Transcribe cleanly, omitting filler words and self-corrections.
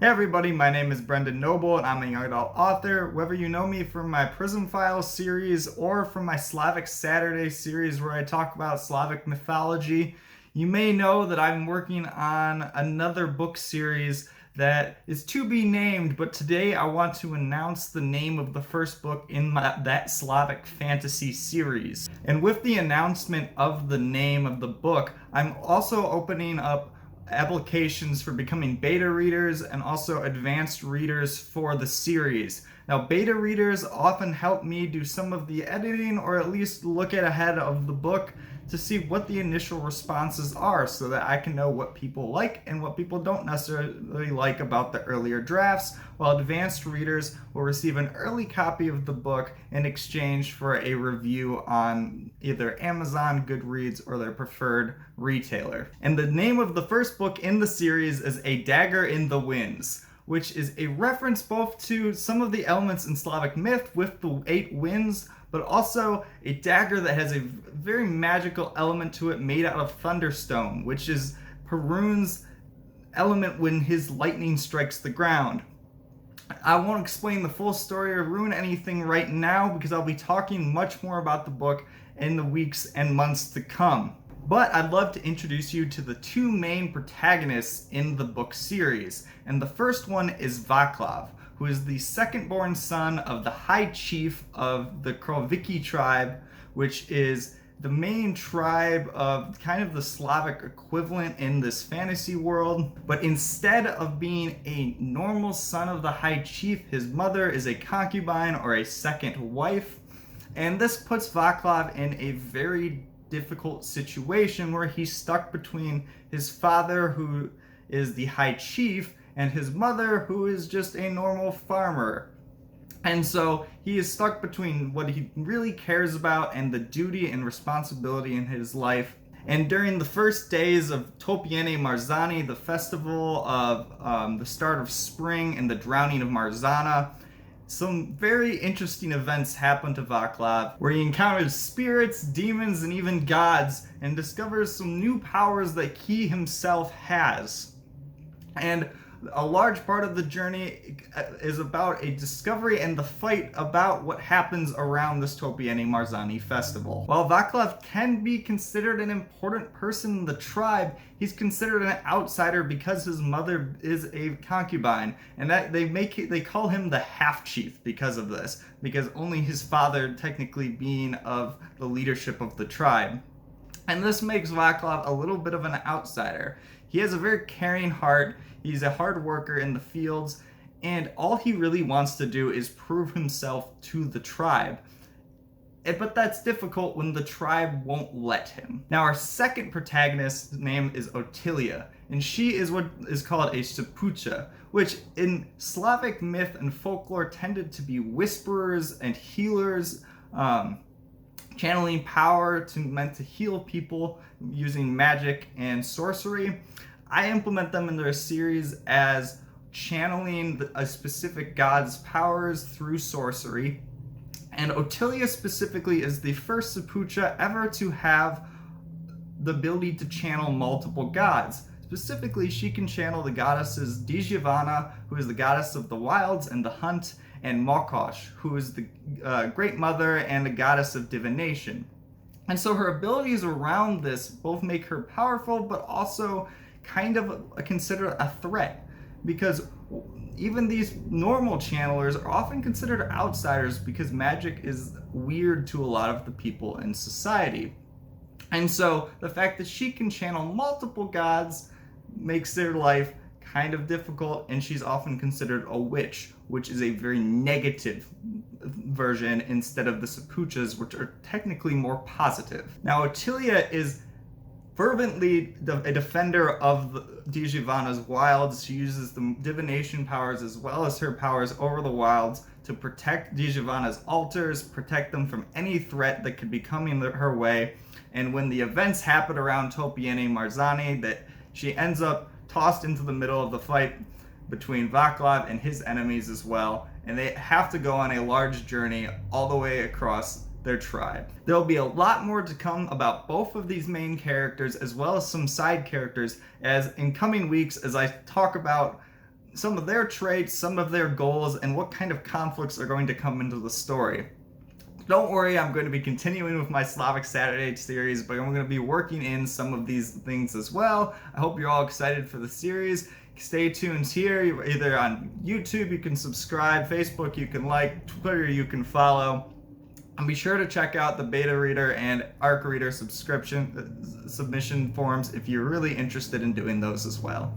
Hey everybody, my name is Brendan Noble and I'm a young adult author. Whether you know me from my PRISM Files series or from my Slavic Saturday series where I talk about Slavic mythology, you may know that I'm working on another book series that is to be named, but today I want to announce the name of the first book in that Slavic fantasy series. And with the announcement of the name of the book, I'm also opening up applications for becoming beta readers and also advanced readers for the series. Now, beta readers often help me do some of the editing or at least look ahead of the book to see what the initial responses are so that I can know what people like and what people don't necessarily like about the earlier drafts, while advanced readers will receive an early copy of the book in exchange for a review on either Amazon, Goodreads, or their preferred retailer. And the name of the first book in the series is A Dagger in the Winds, which is a reference both to some of the elements in Slavic myth with the 8 winds, but also a dagger that has a very magical element to it made out of thunderstone, which is Perun's element when his lightning strikes the ground. I won't explain the full story or ruin anything right now because I'll be talking much more about the book in the weeks and months to come. But I'd love to introduce you to the 2 main protagonists in the book series. And the first one is Vaclav, who is the second-born son of the High Chief of the Kroviki tribe, which is the main tribe of kind of the Slavic equivalent in this fantasy world. But instead of being a normal son of the High Chief, his mother is a concubine or a second wife. And this puts Vaclav in a very difficult situation where he's stuck between his father, who is the High Chief, and his mother, who is just a normal farmer. And so he is stuck between what he really cares about and the duty and responsibility in his life. And during the first days of Topiene Marzani, the festival of the start of spring and the drowning of Marzana, some very interesting events happen to Vaclav, where he encounters spirits, demons, and even gods, and discovers some new powers that he himself has. And a large part of the journey is about a discovery and the fight about what happens around this Topiene Marzani festival. While Vaclav can be considered an important person in the tribe, he's considered an outsider because his mother is a concubine, and that they call him the half-chief because of this, because only his father technically being of the leadership of the tribe. And this makes Vaclav a little bit of an outsider. He has a very caring heart, he's a hard worker in the fields, and all he really wants to do is prove himself to the tribe. But that's difficult when the tribe won't let him. Now, our second protagonist's name is Otilia, and she is what is called a Sapucha, which in Slavic myth and folklore tended to be whisperers and healers, channeling power meant to heal people using magic and sorcery. I implement them in their series as channeling a specific god's powers through sorcery. And Otilia specifically is the first Sapucha ever to have the ability to channel multiple gods. Specifically, she can channel the goddesses Dijivana, who is the goddess of the wilds and the hunt, and Mokosh, who is the Great Mother and the goddess of divination. And so her abilities around this both make her powerful, but also kind of considered a threat, because even these normal channelers are often considered outsiders because magic is weird to a lot of the people in society. And so the fact that she can channel multiple gods makes their life kind of difficult, and she's often considered a witch, which is a very negative version instead of the Sapuchas, which are technically more positive. Now, Otilia is fervently a defender of Dijivana's wilds. She uses the divination powers as well as her powers over the wilds to protect Dijivana's altars, protect them from any threat that could be coming her way. And when the events happen around Topiene Marzani, that she ends up tossed into the middle of the fight between Vaclav and his enemies as well, and they have to go on a large journey all the way across their tribe. There will be a lot more to come about both of these main characters as well as some side characters as in coming weeks as I talk about some of their traits, some of their goals, and what kind of conflicts are going to come into the story. Don't worry, I'm going to be continuing with my Slavic Saturday series, but I'm going to be working in some of these things as well. I hope you're all excited for the series. Stay tuned here, either on YouTube, you can subscribe, Facebook, you can like, Twitter, you can follow. And be sure to check out the beta reader and ARC reader submission forms if you're really interested in doing those as well.